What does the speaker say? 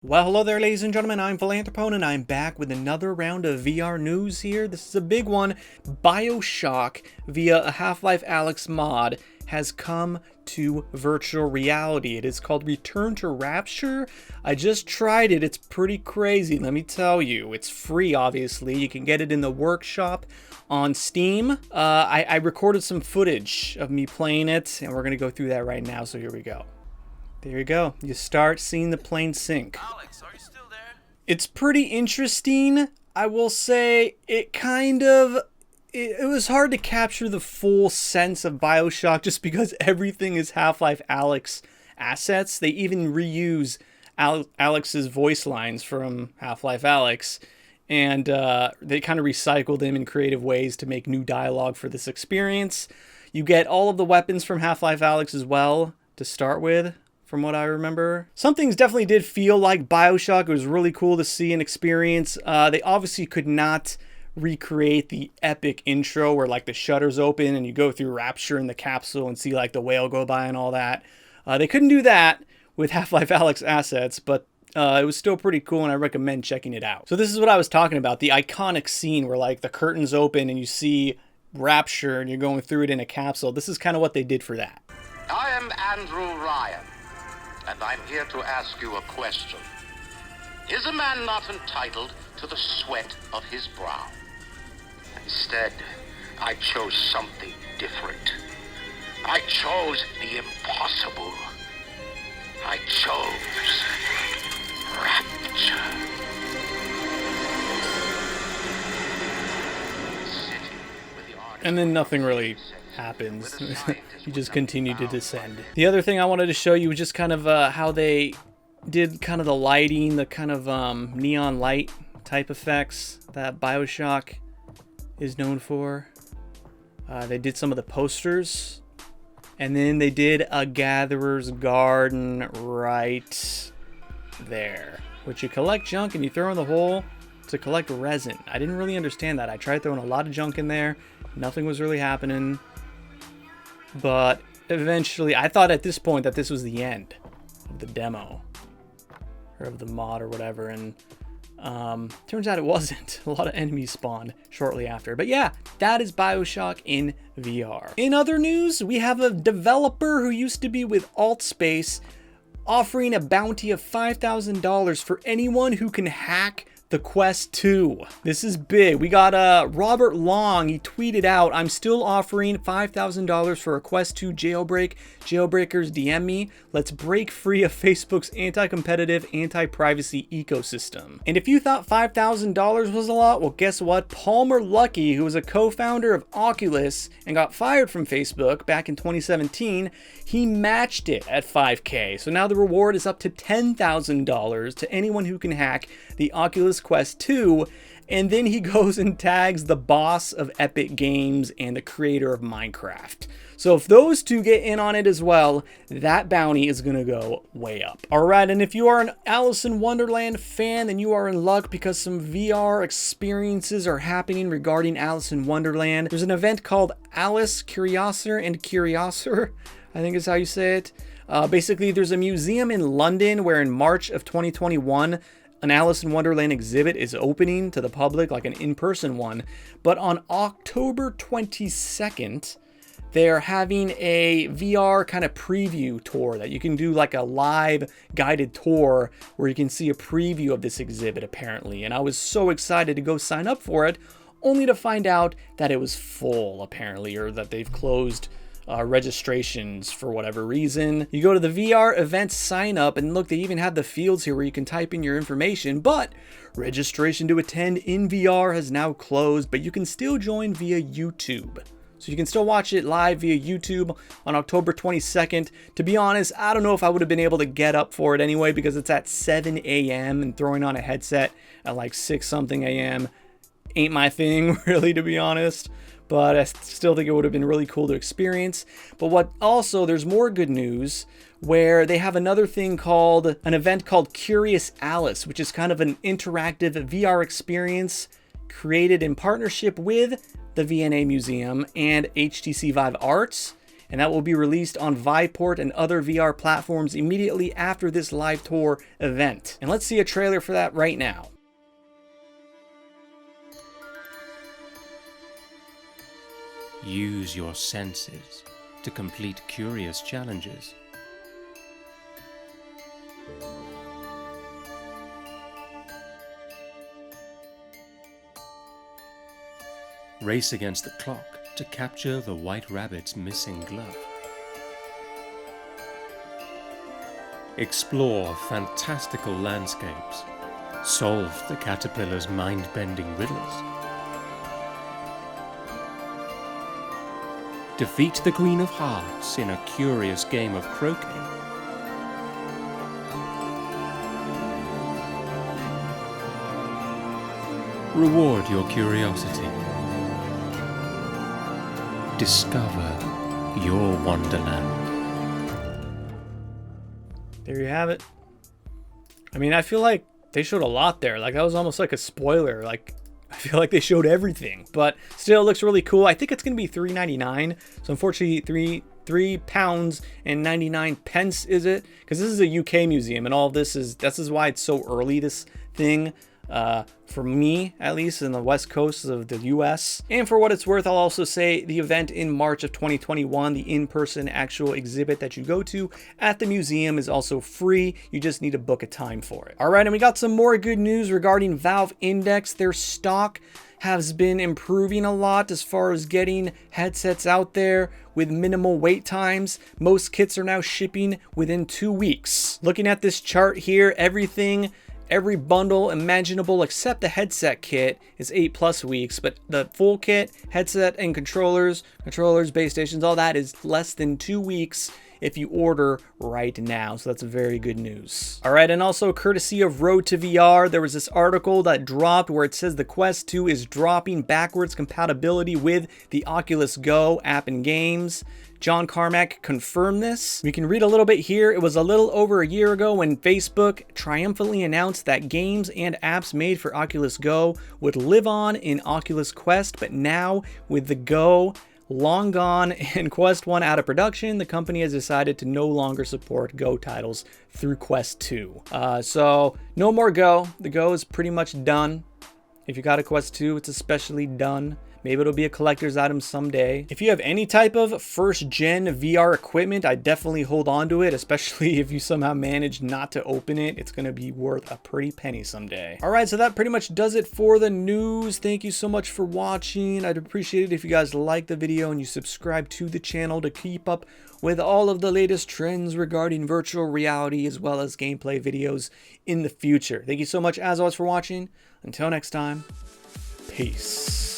Well, hello there, ladies and gentlemen. I'm Philanthropone, and I'm back with another round of VR news here. This is a big one. Bioshock, via a Half-Life Alyx mod, has come to virtual reality. It is called Return to Rapture. I just tried it. It's pretty crazy, let me tell you. It's free, obviously. You can get it in the workshop on Steam. I recorded some footage of me playing it, and we're going to go through that right now, so here we go. There you go. You start seeing the plane sink. Alyx, are you still there? It's pretty interesting. I will say it was hard to capture the full sense of Bioshock just because everything is Half-Life Alyx assets. They even reuse Alyx's voice lines from Half-Life Alyx, and they kind of recycle them in creative ways to make new dialogue for this experience. You get all of the weapons from Half-Life Alyx as well to start with, from what I remember. Some things definitely did feel like Bioshock. It was really cool to see and experience. They obviously could not recreate the epic intro where like the shutters open and you go through Rapture in the capsule and see like the whale go by and all that. They couldn't do that with Half-Life Alyx assets, but it was still pretty cool, and I recommend checking it out. So this is what I was talking about, the iconic scene where like the curtains open and you see Rapture and you're going through it in a capsule. This is kind of what they did for that. I am Andrew Ryan, and I'm here to ask you a question. Is a man not entitled to the sweat of his brow? Instead, I chose something different. I chose the impossible. I chose rapture. And then nothing really happens. You just continue to descend. The other thing I wanted to show you was just kind of how they did kind of the lighting, the kind of neon light type effects that Bioshock is known for. They did some of the posters, and then they did a gatherer's garden right there, which you collect junk and you throw in the hole to collect resin. I didn't really understand that. I tried throwing a lot of junk in there. Nothing was really happening. But eventually, I thought at this point that this was the end of the demo or of the mod or whatever, and turns out it wasn't. A lot of enemies spawned shortly after. But yeah, that is Bioshock in VR. In other news, we have a developer who used to be with Altspace offering a bounty of $5,000 for anyone who can hack the Quest 2. This is big. We got Robert Long. He tweeted out, "I'm still offering $5,000 for a Quest 2 jailbreak. Jailbreakers, DM me. Let's break free of Facebook's anti-competitive, anti-privacy ecosystem." And if you thought $5,000 was a lot, well, guess what? Palmer Luckey, who was a co-founder of Oculus and got fired from Facebook back in 2017, he matched it at $5K. So now the reward is up to $10,000 to anyone who can hack the Oculus Quest 2, and then he goes and tags the boss of Epic Games and the creator of Minecraft. So if those two get in on it as well, that bounty is gonna go way up. All right, and if you are an Alice in Wonderland fan, then you are in luck because some VR experiences are happening regarding Alice in Wonderland. There's an event called Alice Curiositer and Curiositer, I think is how you say it. Basically, there's a museum in London where in March of 2021, an Alice in Wonderland exhibit is opening to the public, like an in-person one. But on October 22nd, they're having a VR kind of preview tour that you can do, like a live guided tour where you can see a preview of this exhibit, apparently. And I was so excited to go sign up for it, only to find out that it was full, apparently, or that they've closed registrations for whatever reason. You go to the VR event sign up, and look, they even have the fields here where you can type in your information, but registration to attend in VR has now closed, but you can still join via YouTube. So you can still watch it live via YouTube on October 22nd. To be honest, I don't know if I would have been able to get up for it anyway, because it's at 7 a.m. and throwing on a headset at like 6 something a.m. ain't my thing, really, to be honest. But I still think it would have been really cool to experience. But what also, there's more good news where they have another thing called, an event called Curious Alice, which is kind of an interactive VR experience created in partnership with the V&A Museum and HTC Vive Arts. and that will be released on Viveport and other VR platforms immediately after this live tour event. And let's see a trailer for that right now. Use your senses to complete curious challenges. Race against the clock to capture the white rabbit's missing glove. Explore fantastical landscapes. Solve the caterpillar's mind-bending riddles. Defeat the Queen of Hearts in a curious game of croquet. Reward your curiosity. Discover your Wonderland. There you have it. I mean, I feel like they showed a lot there. Like, that was almost like a spoiler. Like, I feel like they showed everything, but still, it looks really cool. I think it's going to be $3.99. So unfortunately, £3.99 is it? Because this is a UK museum, and all of this is why it's so early, this thing. For me, at least in the west coast of the US. And for what it's worth, I'll also say the event in March of 2021, the in-person actual exhibit that you go to at the museum, is also free. You just need to book a time for it. All right, and we got some more good news regarding Valve Index. Their stock has been improving a lot as far as getting headsets out there with minimal wait times. Most kits are now shipping within 2 weeks. Looking at this chart here, every bundle imaginable except the headset kit is 8+ weeks, but the full kit, headset and controllers, base stations, all that is less than 2 weeks if you order right now. So that's very good news. All right, and also courtesy of Road to VR, there was this article that dropped where it says the Quest 2 is dropping backwards compatibility with the Oculus Go app and games. John Carmack confirmed this. We can read a little bit here. It was a little over a year ago when Facebook triumphantly announced that games and apps made for Oculus Go would live on in Oculus Quest, but now with the Go long gone and Quest 1 out of production, the company has decided to no longer support Go titles through Quest 2. So no more Go. The Go is pretty much done. If you got a Quest 2, it's especially done. Maybe it'll be a collector's item someday. If you have any type of first-gen VR equipment, I definitely hold on to it, especially if you somehow manage not to open it. It's going to be worth a pretty penny someday. All right, so that pretty much does it for the news. Thank you so much for watching. I'd appreciate it if you guys like the video and you subscribe to the channel to keep up with all of the latest trends regarding virtual reality as well as gameplay videos in the future. Thank you so much as always for watching. Until next time, peace.